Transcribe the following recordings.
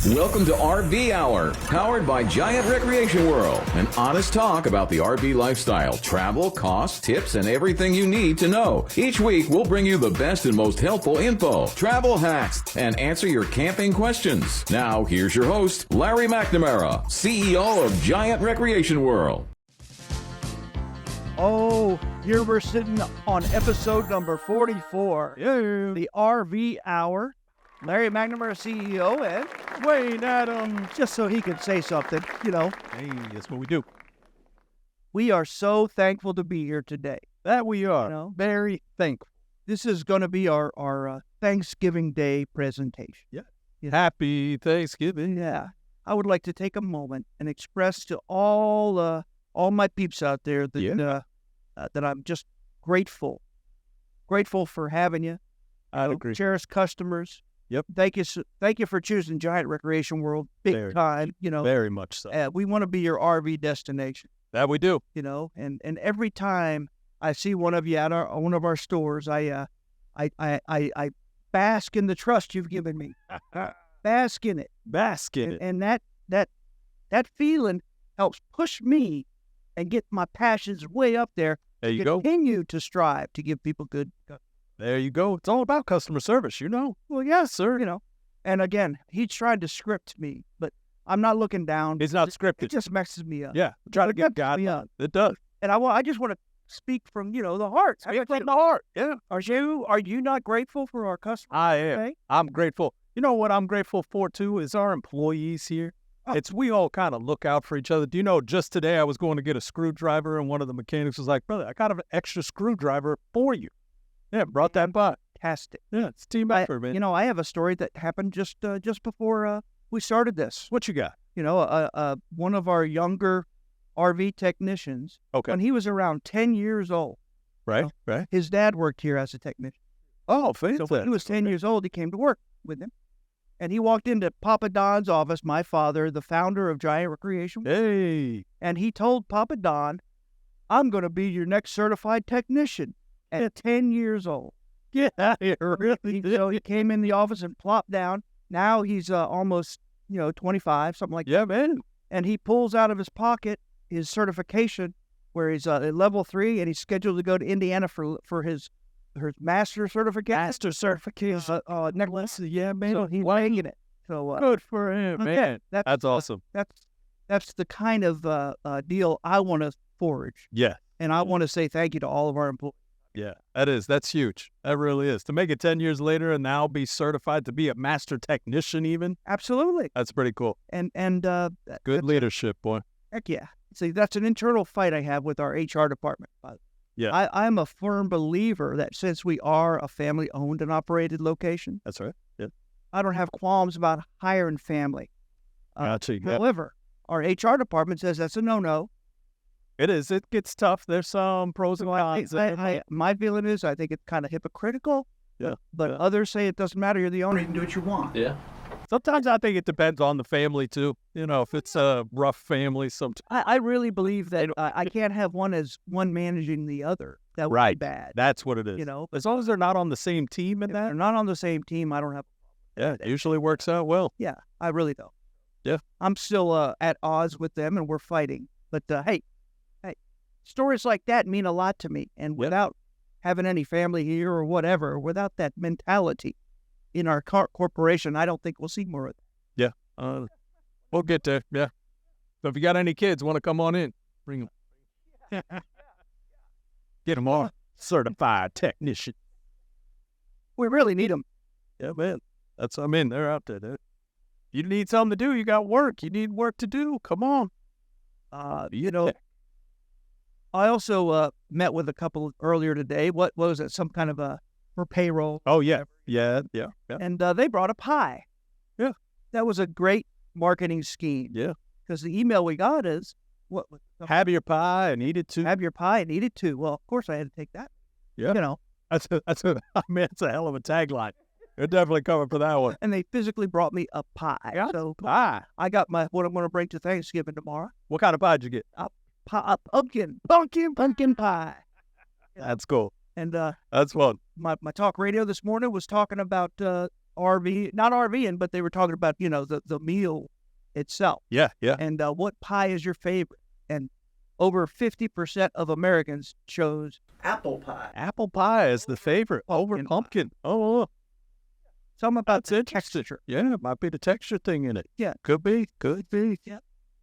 Welcome to RV Hour, powered by Giant Recreation World. An honest talk about the RV lifestyle, travel, costs, tips, and everything you need to know. Each week, we'll bring you the best and most helpful info, travel hacks, and answer your camping questions. Now, here's your host, Larry McNamara, CEO of Giant Recreation World. Oh, here we're sitting on episode number 44, the RV Hour. Larry McNamara, CEO, and Wayne Adams, just so he could say something, you know. Hey, that's what we do. We are so thankful to be here today. That we are. You know, very thankful. this is going to be our Thanksgiving Day presentation. Yeah. Yeah. Happy Thanksgiving. Yeah. I would like to take a moment and express to all my peeps out there that that I'm just grateful for having you. I'd agree. Cherished customers. Yep. Thank you for choosing Giant Recreation World. Big time, you know. Very much so. We want to be your RV destination, That we do. you know. And every time I see one of you at one of our stores, I bask in the trust you've given me. Bask in it. Basket. And that feeling helps push me and get my passions way up there. There you to go. Continue to strive to give people good. There you go. It's all about customer service, you know. Well, yes, sir. You know, and again, he tried to script me, but I'm not looking down. It's not It scripted. just messes me up. Yeah. Try to get God. me up. It does. And I just want to speak from the heart. Speak from the heart. Yeah. Are you not grateful for our customers? I am. today? I'm grateful. You know what I'm grateful for, too, is our employees here. Oh. We all kind of look out for each other. Do you know, just today I was going to get a screwdriver, and one of the mechanics was like, brother, I got an extra screwdriver for you. Yeah, brought that by. Fantastic. Yeah, it's team effort, man. You know, I have a story that happened just before we started this. What you got? You know, one of our younger RV technicians, Okay. when he was around 10 years old, Right, Oh. right. his dad worked here as a technician. Oh, So fantastic. when he was 10 years old, he came to work with him. And he walked into Papa Don's office, my father, the founder of Giant Recreation, Hey. and he told Papa Don, I'm going to be your next certified technician at 10 years old. Get out of here. Really? So he came in the office and plopped down. Now he's almost, 25, something like that. Yeah, man. And he pulls out of his pocket his certification where he's at level 3, and he's scheduled to go to Indiana for his master certificate. Master certification. Next, Yeah, man. so he's making it. So Good for him, okay, man. that's That's awesome. that's the kind of deal I want to forge, Yeah, and I want to say thank you to all of our employees. yeah. That is. That's huge. That really is. To make it 10 years later and now be certified to be a master technician even, Absolutely, that's pretty cool. and Good leadership, boy. heck yeah. See, that's an internal fight I have with our HR department. Yeah. I'm a firm believer that since we are a family-owned and operated location, That's right. Yeah. I don't have qualms about hiring family. Gotcha. Yeah. However, our HR department says that's a no-no. It is. It gets tough. There's some pros and cons. My feeling is I think it's kind of hypocritical. Yeah, But yeah. others say it doesn't matter. You're the owner. You can do what you want. Yeah. Sometimes I think it depends on the family, too. You know, if it's a rough family, sometimes. I really believe that I can't have one managing the other. That would be Right. bad. That's what it is. You know, As long as they're not on the same team in if that, they're not on the same team, I don't have. yeah, it usually works out well. Yeah, I really don't. Yeah. I'm still at odds with them, and we're fighting. But hey, stories like that mean a lot to me. And without having any family here or whatever, without that mentality in our corporation, I don't think we'll see more of that. We'll get there. Yeah. So if you got any kids, want to come on in, bring them. Get them on. Certified technician. We really need them. Yeah, man. They're out there, dude. You need something to do. You got work. You need work to do. Come on. I also met with a couple earlier today. What was it? Some kind of for payroll. Oh, yeah. Yeah. And they brought a pie. Yeah. That was a great marketing scheme. Yeah. Because the email we got is, Have your pie and eat it too. have your pie and eat it too. Well, of course I had to take that. Yeah. You know, That's a hell of a tagline. They're definitely coming for that one. and they physically brought me a pie. Yeah. So Pie. I got what I'm going to bring to Thanksgiving tomorrow. What kind of pie did you get? Pumpkin pie. That's cool. And That's fun. my talk radio this morning was talking about not RVing, but they were talking about, the meal itself. Yeah, yeah. And what pie is your favorite? And over 50% of Americans chose apple pie. Apple pie is the favorite over pumpkin. Oh, Something about that's the interesting. texture. Yeah, it might be the texture thing in it. Yeah. Could be. Yeah.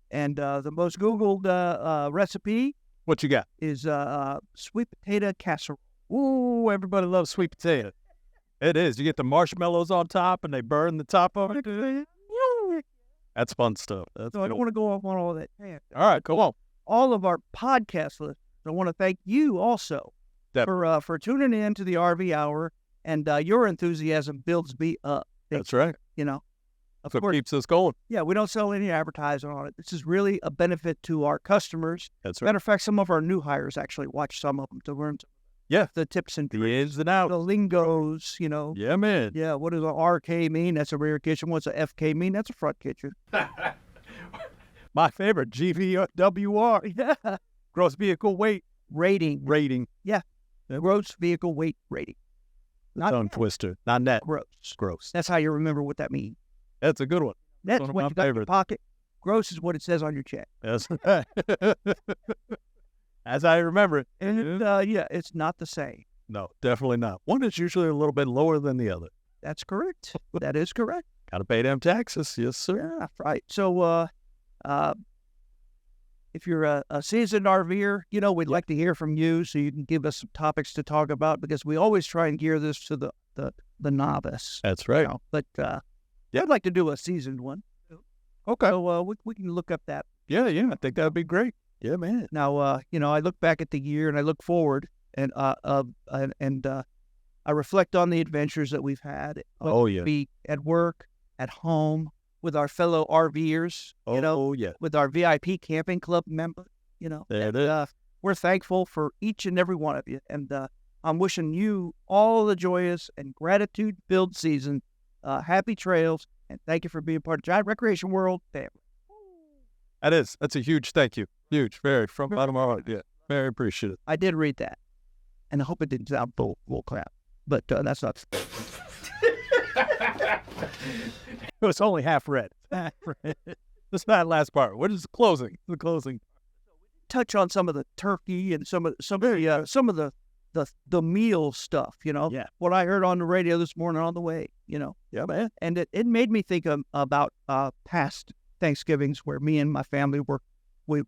And the most Googled recipe What you got? is sweet potato casserole. Ooh, everybody loves sweet potato. It is. You get the marshmallows on top and they burn the top of it. That's fun stuff. That's So I don't want to go off on all that. All right, go on. All of our podcast listeners, I want to thank you also for tuning in to the RV Hour, and your enthusiasm builds me up. That's right. Of That's what course, keeps us going. yeah, we don't sell any advertising on it. This is really a benefit to our customers. That's right. Matter of fact, some of our new hires actually watch some of them to learn the tips and The tricks, ins and outs. the lingos, Yeah, man. Yeah, what does an RK mean? That's a rear kitchen. What's a FK mean? That's a front kitchen. My favorite, GVWR. Yeah. Gross vehicle weight Rating. Yeah. Gross vehicle weight rating. Not Tongue twister. Not net. gross. Gross. That's how you remember what that means. That's a good one. That's one of what my you got in your favorites. pocket. Gross is what it says on your check. Yes. As I remember it. And it's not the same. No, definitely not. One is usually a little bit lower than the other. That's correct. That is correct. Got to pay them taxes. Yes, sir. Yeah, right. So, if you're a seasoned RVer, we'd like to hear from you, so you can give us some topics to talk about, because we always try and gear this to the novice. That's right. But I'd like to do a seasoned one. Okay. So we can look up that. Yeah. I think that'd be great. Yeah, man. Now, I look back at the year and I look forward, and I reflect on the adventures that we've had. Oh, yeah. Be at work, at home, with our fellow RVers. Oh, yeah. With our VIP camping club member. There it is. We're thankful for each and every one of you, and I'm wishing you all the joyous and gratitude-filled season. Happy trails, and thank you for being part of Giant Recreation World family. That's a huge thank you. Huge, very, from bottom of my heart. Yeah, very appreciative. I did read that, and I hope it didn't sound bull crap, but that's not. It was only half read. This that last part. What is the closing? The closing. Touch on some of the turkey and some of the meal stuff. Yeah. What I heard on the radio this morning on the way. Yeah, man. And it made me think about past Thanksgivings where me and my family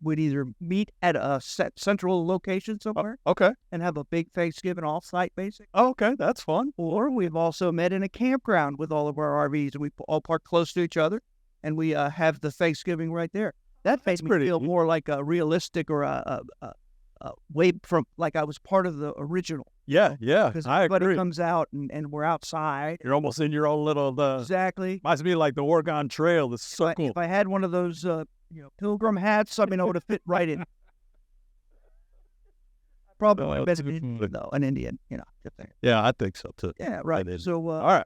we'd either meet at a central location somewhere Okay. and have a big Thanksgiving off-site basic, Okay, that's fun. or we've also met in a campground with all of our RVs, and we all park close to each other, and we have the Thanksgiving right there. That makes me pretty feel neat. more like a realistic or a way from like I was part of the original. Yeah, Because I everybody agree. comes out and we're outside. You're almost in your own little. Exactly. Reminds me like the Oregon Trail. The circle. If I had one of those pilgrim hats, I would have fit right in. Probably No, better that's a good than point. an Indian, just saying. Yeah, I think so too. Yeah, right. That is- So All right.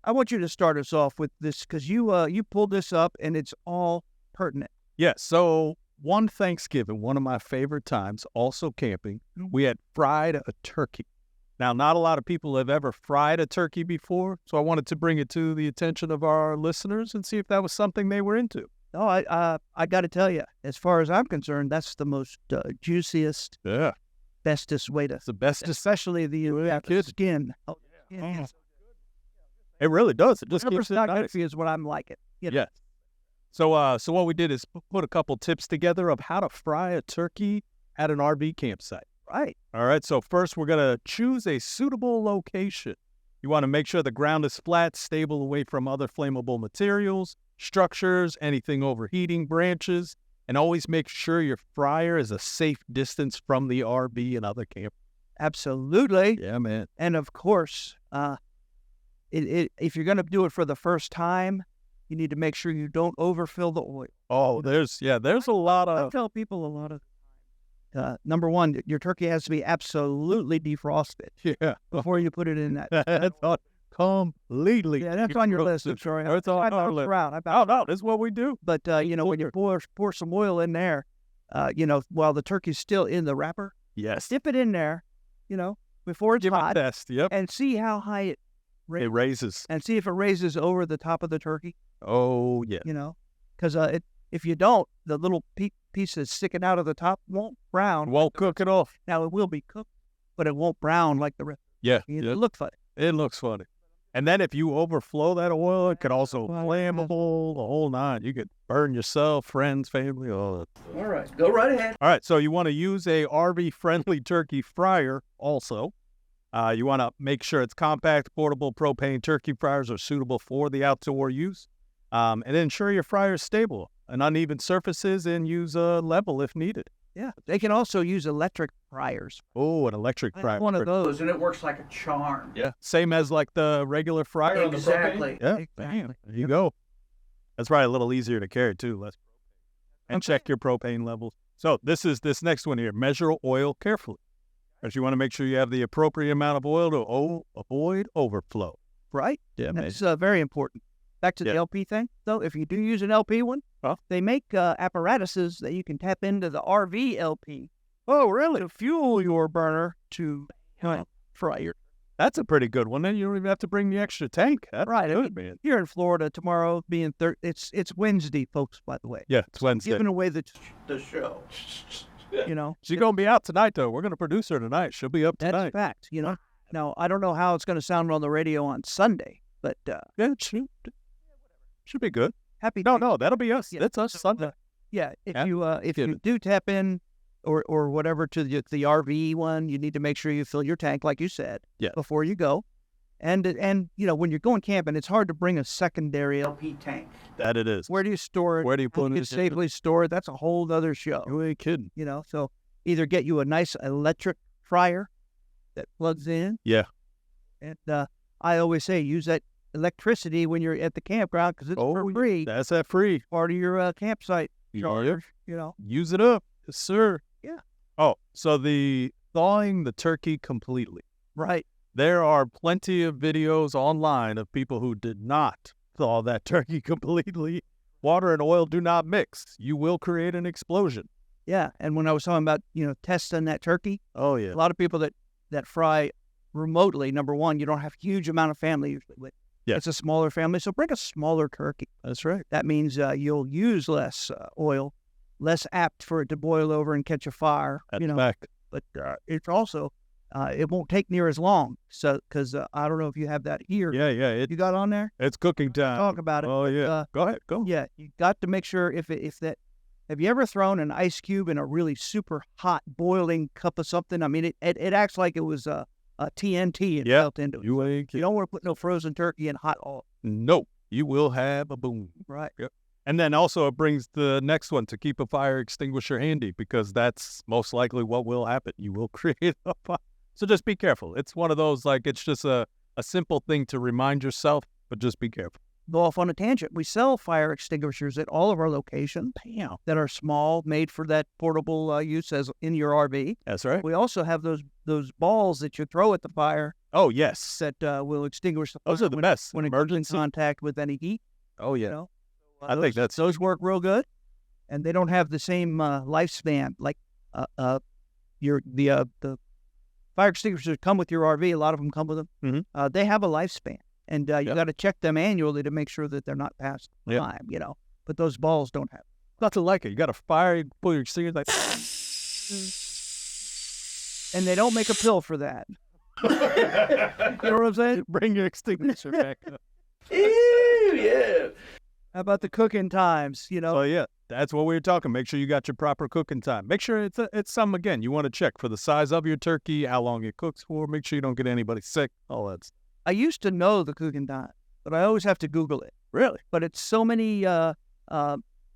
I want you to start us off with this, because you pulled this up and it's all pertinent. Yeah. So one Thanksgiving, one of my favorite times, also camping, we had fried a turkey. Now, not a lot of people have ever fried a turkey before, so I wanted to bring it to the attention of our listeners and see if that was something they were into. No, I got to tell you, as far as I'm concerned, that's the most juiciest, Yeah. bestest way to, It's the best. especially the skin. Oh, yeah. It really does. It just keeps it 100% nice. crispy is what I'm liking. Yes. So what we did is put a couple tips together of how to fry a turkey at an RV campsite. Right. All right. So first, we're going to choose a suitable location. You want to make sure the ground is flat, stable, away from other flammable materials, structures, anything overheating, branches, and always make sure your fryer is a safe distance from the RV and other campers. Absolutely. Yeah, man. And of course, if you're going to do it for the first time, you need to make sure you don't overfill the oil. Oh, there's a lot I of tell people a lot of number one, your turkey has to be absolutely defrosted yeah. before you put it in that. That's on completely. Yeah, that's on your list. I'm sorry. It's on I our bounced list. around. Oh no, this is what we do. But when you pour some oil in there, while the turkey's still in the wrapper, Yes. dip it in there, before it's Give it a hot, test. Yep. and see how high It raises. And see if it raises over the top of the turkey. Oh, yeah. Because if you don't, the little piece that's sticking out of the top won't brown. Won't cook it off. Now, it will be cooked, but it won't brown like the rest. Yeah. It'll look funny. It looks funny. And then if you overflow that oil, it could also flammable, the whole nine. You could burn yourself, friends, family, all that. All right. Go right ahead. All right. So you want to use a RV-friendly turkey fryer also. You want to make sure it's compact, portable propane turkey fryers are suitable for the outdoor use. And ensure your fryer is stable and uneven surfaces, and use a level if needed. Yeah. They can also use electric fryers. Oh, an electric fryer. One of those, and it works like a charm. Yeah. Same as like the regular fryer Exactly. on the propane? Yeah. Exactly. There you go. That's probably a little easier to carry too. Less propane. And check your propane levels. So this next one here. Measure oil carefully, because you want to make sure you have the appropriate amount of oil to avoid overflow. Right? Yeah, That's very important. Back to the LP thing, though, if you do use an LP one, they make apparatuses that you can tap into the RV LP. Oh, really? To fuel your burner to fry your. That's a pretty good one. Then you don't even have to bring the extra tank. That's right. Good, man. Here in Florida tomorrow, being it's Wednesday, folks. By the way. Yeah, it's Wednesday. Giving away the show. She's gonna be out tonight, though. We're gonna produce her tonight. She'll be up tonight. That's a fact. Now I don't know how it's going to sound on the radio on Sunday, but yeah, should be good. Happy. No, that'll be us. Yeah. That's us Sunday. If you do tap in or whatever to the RV one, you need to make sure you fill your tank, like you said, before you go. And when you're going camping, it's hard to bring a secondary LP tank. That it is. Where do you store it? Where do you put it? Safely store it? That's a whole other show. You ain't kidding. So either get you a nice electric fryer that plugs in. Yeah. And I always say use that electricity when you're at the campground, because it's for free. That's that free. Part of your campsite charge. Use it up. Yes, sir. Yeah. Oh, so the thawing the turkey completely. Right. There are plenty of videos online of people who did not thaw that turkey completely. Water and oil do not mix. You will create an explosion. Yeah, and when I was talking about, testing that turkey. Oh, yeah. A lot of people that fry remotely, number one, you don't have a huge amount of family usually with. Yeah. It's a smaller family, so bring a smaller turkey. That's right. That means you'll use less oil, less apt for it to boil over and catch a fire. That's fact. But it's also, it won't take near as long. So, because I don't know if you have that here. Yeah. You got on there? It's cooking time. Talk about it. Oh, yeah. Go ahead. Go. Yeah, you got to make sure if that. Have you ever thrown an ice cube in a really super hot boiling cup of something? I mean, it acts like it was a TNT and melt into it. You don't want to put no frozen turkey in hot oil. No, you will have a boom. Right. Yep. And then also it brings the next one to keep a fire extinguisher handy, because that's most likely what will happen. You will create a fire. So just be careful. It's one of those, like, it's just a simple thing to remind yourself, but just be careful. Go off on a tangent. We sell fire extinguishers at all of our locations that are small, made for that portable use as in your RV. That's right. We also have those balls that you throw at the fire. Oh, yes. That will extinguish the fire. Those are the best. When it comes in contact with any heat. Oh, yeah. I think think those work real good, and they don't have the same lifespan like the fire extinguishers come with your RV. A lot of them come with them. Mm-hmm. They have a lifespan. And you got to check them annually to make sure that they're not past time, But those balls don't have. Nothing like it. You got a fire, you pull your extinguisher like. And they don't make a pill for that. You know what I'm saying? Bring your extinguisher back up. Ew, yeah. How about the cooking times, So, yeah, that's what we were talking. Make sure you got your proper cooking time. Make sure it's some, again, you want to check for the size of your turkey, how long it cooks for. Make sure you don't get anybody sick, all that stuff. I used to know the cooking time, but I always have to Google it. Really? But it's so many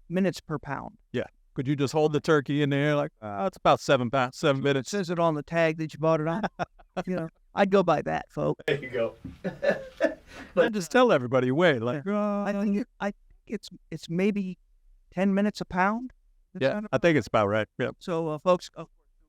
minutes per pound. Yeah. Could you just hold the turkey in there like, it's about 7 minutes? It says it on the tag that you bought it on. I'd go by that, folks. There you go. But just tell everybody, wait. Like, I think it's maybe 10 minutes a pound. Yeah, I think it's about right. Yeah. So, folks,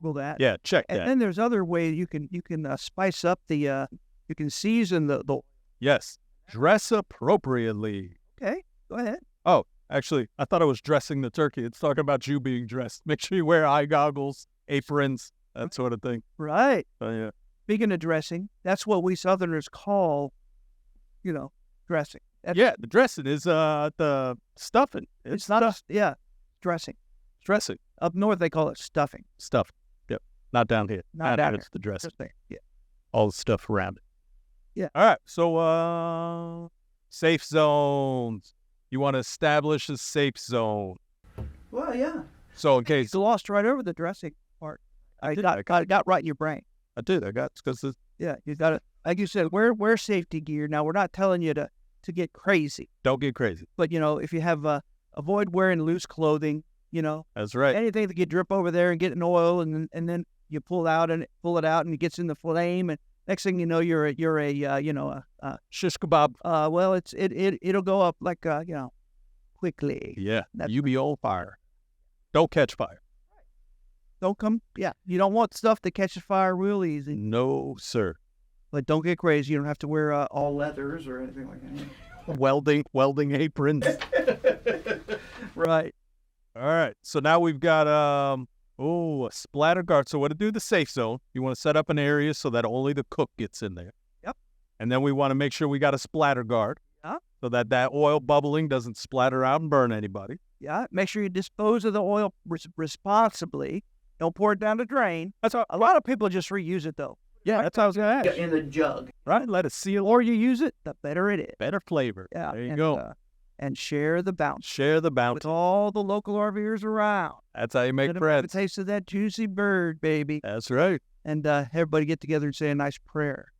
Google that. Yeah, check that. And then there's other ways you can spice up the. You can season the. Yes. Dress appropriately. Okay, go ahead. Oh, actually, I thought I was dressing the turkey. It's talking about you being dressed. Make sure you wear eye goggles, aprons, that sort of thing. Right. Yeah. Speaking of dressing, that's what we Southerners call dressing. Yeah, the dressing is the stuffing. It's not, dressing. Dressing. Up north, they call it stuffing. Stuffing. Yep. Not down here. Not down here. It's the dressing. Yeah. All the stuff around it. Yeah. All right. So, safe zones. You want to establish a safe zone. Well, yeah. So in case It's lost right over the dressing part. I got right in your brain. I did, I got because Yeah, you got to, like you said, wear safety gear. Now, we're not telling you to get crazy, don't get crazy. but if you have avoid wearing loose clothing. That's right. Anything that could drip over there and get an oil, and then you pull it out and it gets in the flame, and next thing you know, you're a Shish kebab. well, it'll go up like quickly. Yeah. That's You be on fire. Don't catch fire. Don't come. Yeah, you don't want stuff that catches fire real easy. No, sir. But don't get crazy. You don't have to wear all leathers or anything like that. Welding aprons. Right. All right. So now we've got a splatter guard. So what to do the safe zone? You want to set up an area so that only the cook gets in there. Yep. And then we want to make sure we got a splatter guard. Yeah. So that oil bubbling doesn't splatter out and burn anybody. Yeah. Make sure you dispose of the oil responsibly. Don't pour it down the drain. A lot of people just reuse it though. Yeah, that's what I was going to ask. In the jug. Right? Let it seal. The more you use it, the better it is. Better flavor. Yeah. There you go. And share the bounty. Share the bounty. With all the local RVers around. That's how you make Let 'em bread. have a taste of that juicy bird, baby. That's right. And everybody get together and say a nice prayer.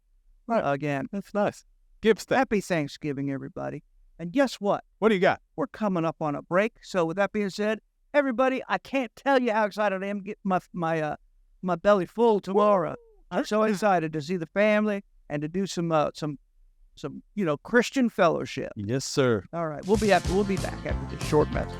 Right. Again. That's nice. Give thanks. Happy Thanksgiving, everybody. And guess what? What do you got? We're coming up on a break. So with that being said, everybody, I can't tell you how excited I am to get my belly full tomorrow. I'm so excited to see the family and to do some Christian fellowship. Yes, sir. All right, we'll be back after this short message.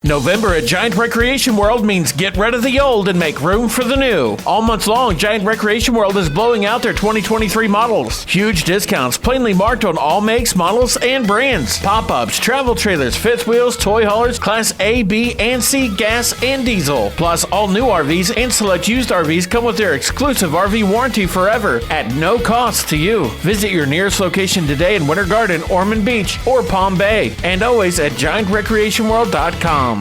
November at Giant Recreation World means get rid of the old and make room for the new. All month long, Giant Recreation World is blowing out their 2023 models. Huge discounts plainly marked on all makes, models, and brands. Pop-ups, travel trailers, fifth wheels, toy haulers, Class A, B, and C, gas, and diesel. Plus, all new RVs and select used RVs come with their exclusive RV warranty forever at no cost to you. Visit your nearest location today in Winter Garden, Ormond Beach, or Palm Bay. And always at GiantRecreationWorld.com.